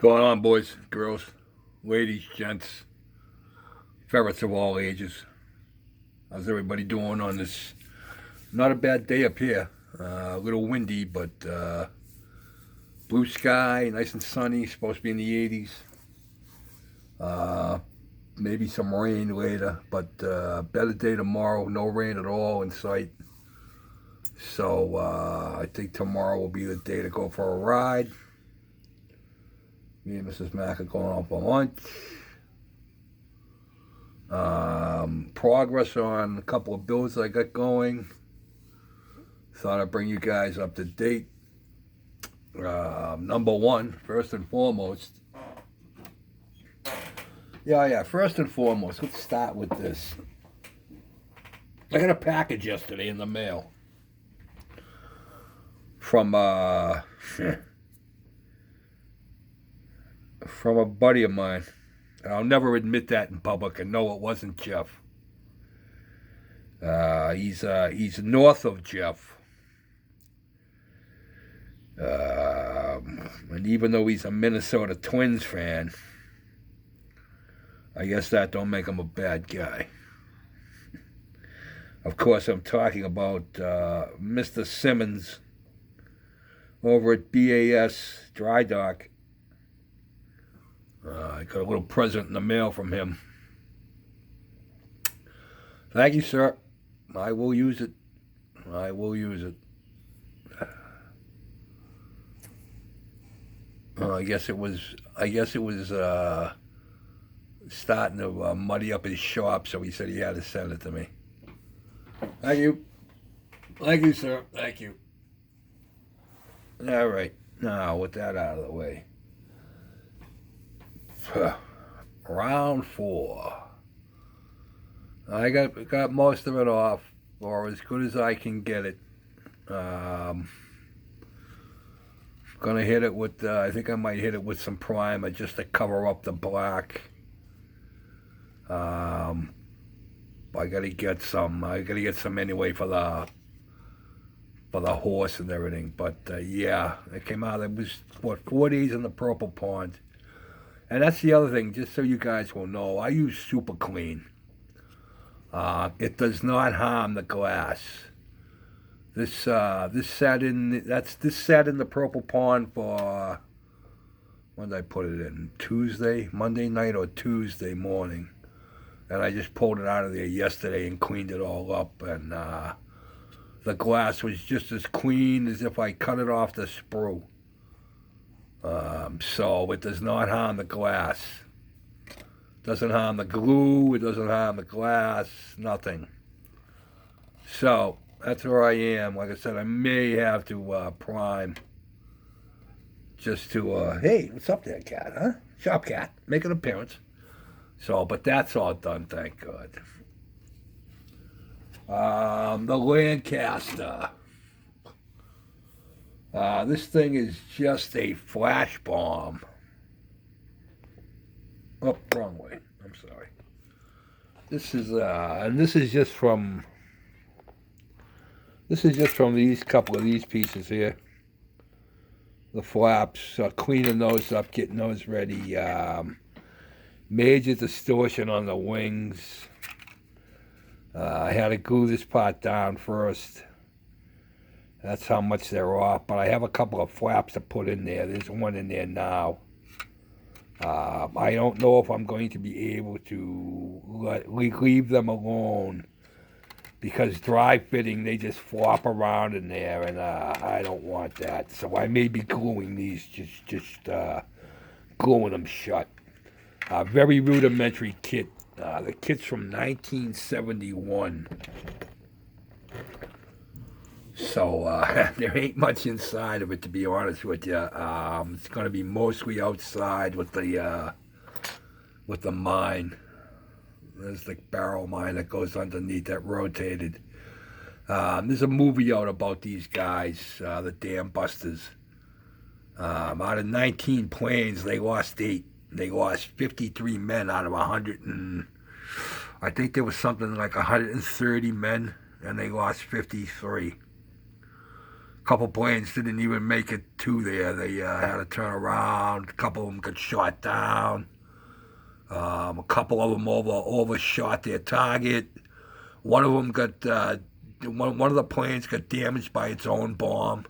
Going on, boys, girls, ladies, gents, ferrets of all ages? How's everybody doing on this? Not a bad day up here. A little windy, but blue sky, nice and sunny. Supposed to be in the 80s. Uh, Maybe some rain later, but better day tomorrow. No rain at all in sight. So I think tomorrow will be the day to go for a ride. Me and Mrs. Mac are going out for lunch. Progress on a couple of bills I got going. Thought I'd bring you guys up to date. Number one, first and foremost. First and foremost, let's start with this. I got a package yesterday in the mail from from a buddy of mine. I'll never admit that in public, and no, it wasn't Jeff. He's north of Jeff, and even though he's a Minnesota Twins fan, I guess that don't make him a bad guy. Of course, I'm talking about Mr. Simmons over at BAS Dry Dock. I got a little present in the mail from him. Thank you, sir. I will use it. I will use it. I guess it was starting to muddy up his shop, so he said he had to send it to me. Thank you. Thank you, sir. Thank you. All right. Now, with that out of the way. Round 4. I got most of it off, or as good as I can get it. Gonna hit it with. I think I might hit it with some primer just to cover up the black. I gotta get some. I gotta get some anyway for the horse and everything. But yeah, it came out. It was 4 days in the purple pond. And that's the other thing, just so you guys will know, I use Super Clean. It does not harm the glass. This sat in the purple pond for, when did I put it in? Monday night or Tuesday morning, and I just pulled it out of there yesterday and cleaned it all up, and the glass was just as clean as if I cut it off the sprue. So it does not harm the glass. Doesn't harm the glue. It doesn't harm the glass. Nothing. So that's where I am. Like I said, I may have to prime just to. Hey, what's up there, cat? Huh? Shop cat, make an appearance. So, but that's all done. Thank God. The Lancaster. This thing is just a flash bomb. Oh, wrong way. I'm sorry. This is just from these couple of these pieces here. The flaps, cleaning those up, getting those ready. Major distortion on the wings. I had to glue this part down first. That's how much they're off. But I have a couple of flaps to put in there. There's one in there now. I don't know if I'm going to be able to leave them alone, because dry fitting, they just flop around in there, and I don't want that. So I may be gluing these, just gluing them shut. Very rudimentary kit. The kit's from 1971. So there ain't much inside of it, to be honest with you. It's going to be mostly outside with the mine. There's the barrel mine that goes underneath that rotated. There's a movie out about these guys, the Dam Busters. Out of 19 planes, they lost 8. They lost 53 men out of 100, and I think there was something like 130 men, and they lost 53. couple planes didn't even make it to there. They had to turn around. A couple of them got shot down. A couple of them overshot their target. One of them got one of the planes got damaged by its own bomb.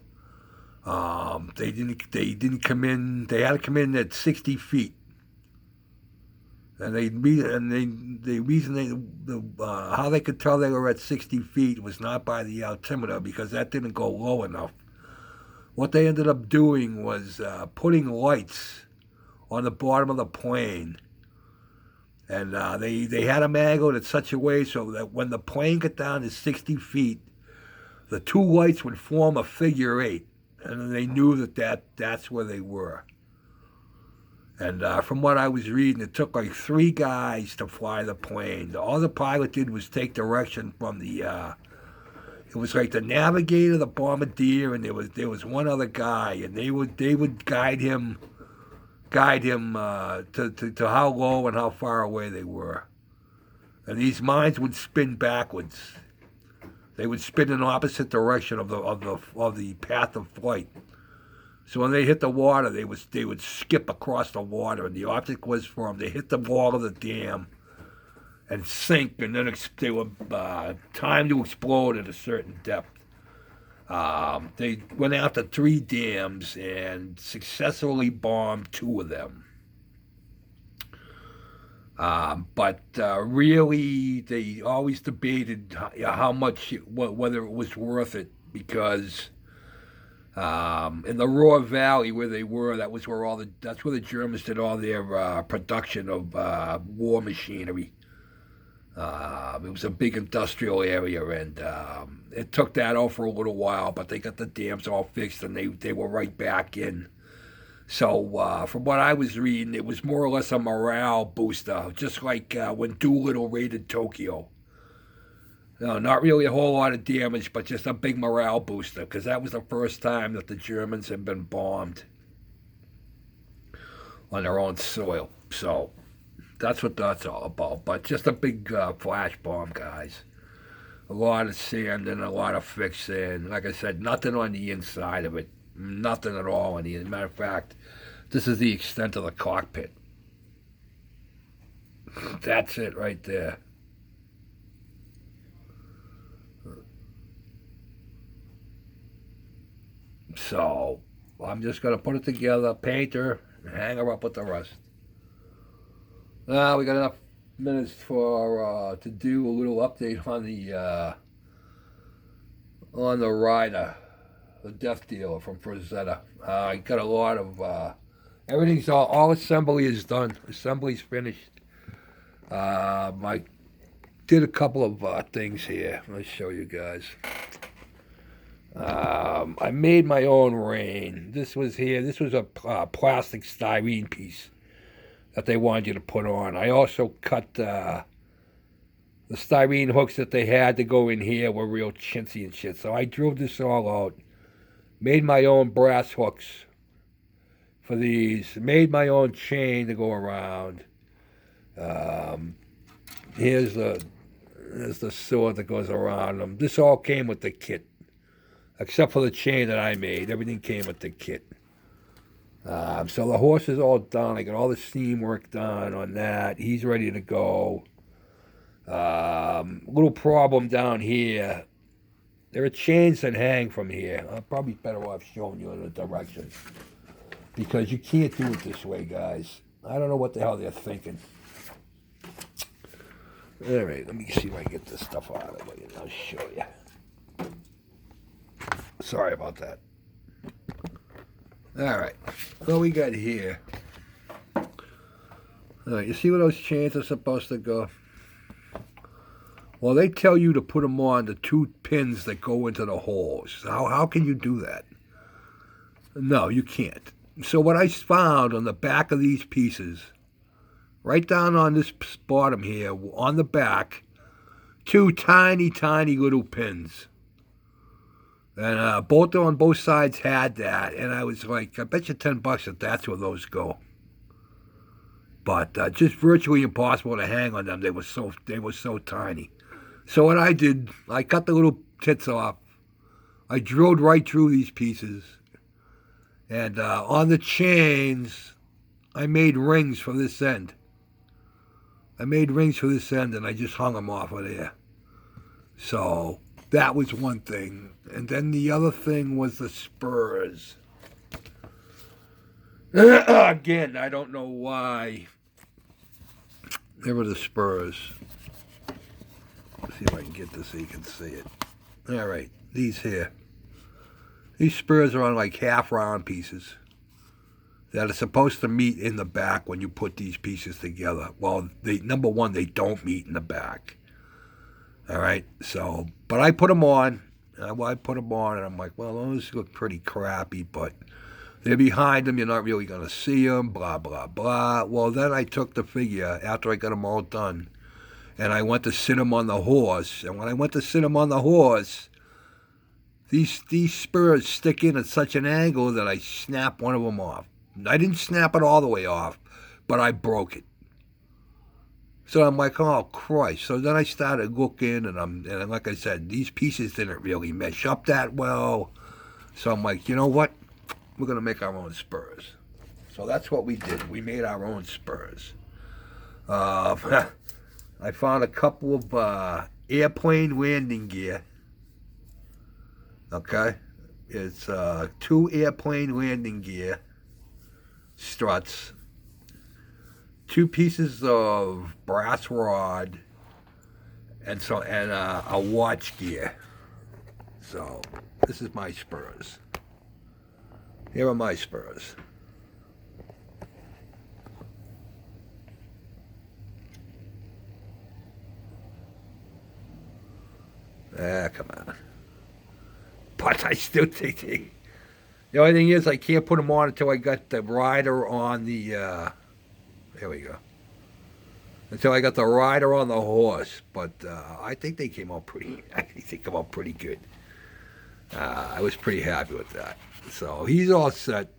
They didn't come in. They had to come in at 60 feet. And the reason how they could tell they were at 60 feet was not by the altimeter, because that didn't go low enough. What they ended up doing was putting lights on the bottom of the plane, and they had them angled in such a way so that when the plane got down to 60 feet, the two lights would form a figure eight, and they knew that's where they were. And from what I was reading, it took like 3 guys to fly the plane. All the pilot did was take direction from the. It was like the navigator, the bombardier, and there was one other guy, and they would guide him to how low and how far away they were. And these mines would spin backwards. They would spin in opposite direction of the path of flight. So when they hit the water, they would skip across the water, and the object was for them to hit the wall of the dam and sink, and then they were timed to explode at a certain depth. They went after 3 dams and successfully bombed 2 of them. But really, they always debated how much, whether it was worth it, because in the Ruhr Valley where they were, that's where the Germans did all their production of war machinery. It was a big industrial area, and it took that out for a little while, but they got the dams all fixed, and they were right back in. So from what I was reading, it was more or less a morale booster, just like when Doolittle raided Tokyo. No, not really a whole lot of damage, but just a big morale booster, because that was the first time that the Germans had been bombed on their own soil. So that's what that's all about. But just a big flash bomb, guys. A lot of sand and a lot of fixing. Like I said, nothing on the inside of it. Nothing at all. As a matter of fact, this is the extent of the cockpit. That's it right there. So I'm just going to put it together, paint her, and hang her up with the rest. Now we got enough minutes for to do a little update on the rider, the Death Dealer from Frazetta. I got a lot of everything's all assembly is done. Assembly's finished. I did a couple of things here. Let's show you guys. I made my own rein. This was a plastic styrene piece that they wanted you to put on. I also cut the styrene hooks that they had to go in here were real chintzy and shit. So I drilled this all out, made my own brass hooks for these, made my own chain to go around. Here's the sword that goes around them. This all came with the kit, except for the chain that I made. Everything came with the kit. So the horse is all done. I got all the steam work done on that. He's ready to go. Little problem down here. There are chains that hang from here. I'm probably better off showing you in the direction, because you can't do it this way, guys. I don't know what the hell they're thinking. All right, let me see if I can get this stuff out of the way, and I'll show you. Sorry about that. All right, what we got here. All right, you see where those chains are supposed to go? Well, they tell you to put them on the 2 pins that go into the holes. How can you do that? No, you can't. So what I found on the back of these pieces, right down on this bottom here, on the back, 2 tiny, tiny little pins. And both on both sides had that, and I was like, I bet you $10 that that's where those go. But just virtually impossible to hang on them. They were so tiny. So what I did, I cut the little tits off I drilled right through these pieces. And on the chains, I made rings for this end. And I just hung them off of there. So that was one thing. And then the other thing was the spurs. Again, I don't know why. There were the spurs. Let's see if I can get this so you can see it. All right, these here. These spurs are on like half round pieces that are supposed to meet in the back when you put these pieces together. Well, number one, they don't meet in the back. All right, so, but I put them on. I put them on, and I'm like, well, those look pretty crappy, but they're behind them. You're not really going to see them, blah, blah, blah. Well, then I took the figure after I got them all done, and I went to sit them on the horse. And when I went to sit them on the horse, these spurs stick in at such an angle that I snapped one of them off. I didn't snap it all the way off, but I broke it. So I'm like, oh, Christ. So then I started looking, and like I said, these pieces didn't really mesh up that well. So I'm like, you know what? We're going to make our own spurs. So that's what we did. We made our own spurs. I found a couple of airplane landing gear. Okay? It's 2 airplane landing gear struts, 2 pieces of brass rod, and a watch gear. So this is my spurs. Here are my spurs. Come on. But I still think the only thing is I can't put them on until I got the rider on the, there we go. Until I got the rider on the horse. But I think they came out pretty good. I was pretty happy with that. So he's all set.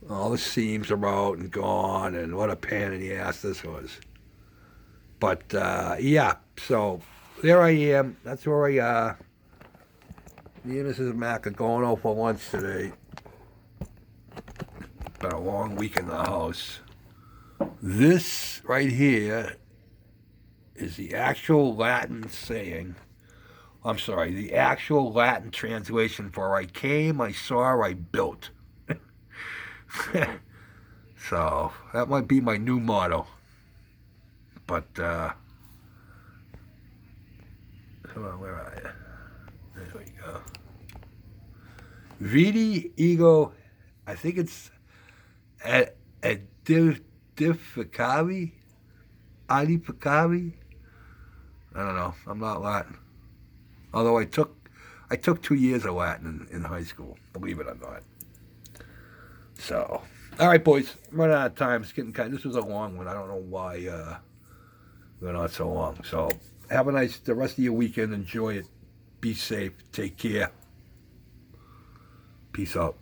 All the seams are out and gone, and what a pain in the ass this was. But yeah, so there I am. That's where we are. Me and Mrs. Mac are going out for lunch today. Been a long week in the house. This right here is the actual Latin saying. I'm sorry, the actual Latin translation for I came, I saw, I built. So that might be my new motto. But come on, where are you? There we go. Vidi ego, I think it's edificari. I don't know. I'm not Latin. Although I took 2 years of Latin in high school, believe it or not. So, all right, boys, I'm running out of time. It's getting this was a long one. I don't know why we're not so long. So, have the rest of your weekend. Enjoy it. Be safe. Take care. Peace out.